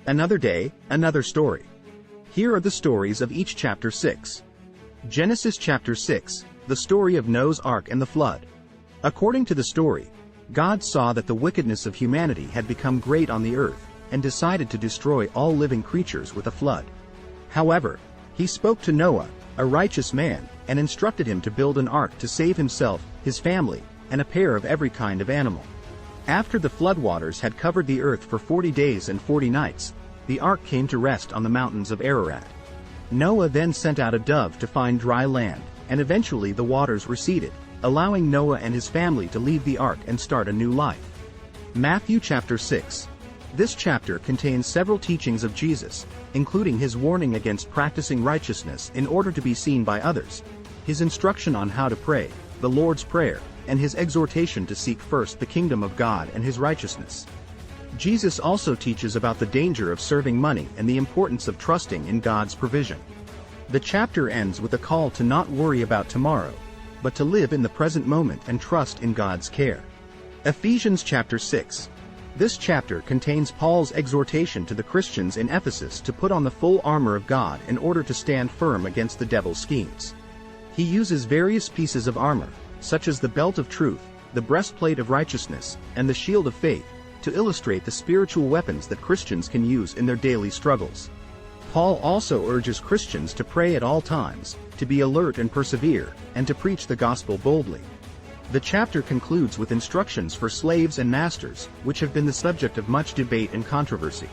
Another day, another story. Here are the stories of each chapter 6. Genesis chapter 6, the story of Noah's Ark and the flood. According to the story, God saw that the wickedness of humanity had become great on the earth, and decided to destroy all living creatures with a flood. However, he spoke to Noah, a righteous man, and instructed him to build an ark to save himself, his family, and a pair of every kind of animal. After the floodwaters had covered the earth for 40 days and 40 nights, the ark came to rest on the mountains of Ararat. Noah then sent out a dove to find dry land, and eventually the waters receded, allowing Noah and his family to leave the ark and start a new life. Matthew chapter 6. This chapter contains several teachings of Jesus, including his warning against practicing righteousness in order to be seen by others, his instruction on how to pray, the Lord's Prayer, and his exhortation to seek first the kingdom of God and his righteousness. Jesus also teaches about the danger of serving money and the importance of trusting in God's provision. The chapter ends with a call to not worry about tomorrow, but to live in the present moment and trust in God's care. Ephesians chapter 6. This chapter contains Paul's exhortation to the Christians in Ephesus to put on the full armor of God in order to stand firm against the devil's schemes. He uses various pieces of armor, such as the belt of truth, the breastplate of righteousness, and the shield of faith, to illustrate the spiritual weapons that Christians can use in their daily struggles. Paul also urges Christians to pray at all times, to be alert and persevere, and to preach the gospel boldly. The chapter concludes with instructions for slaves and masters, which have been the subject of much debate and controversy.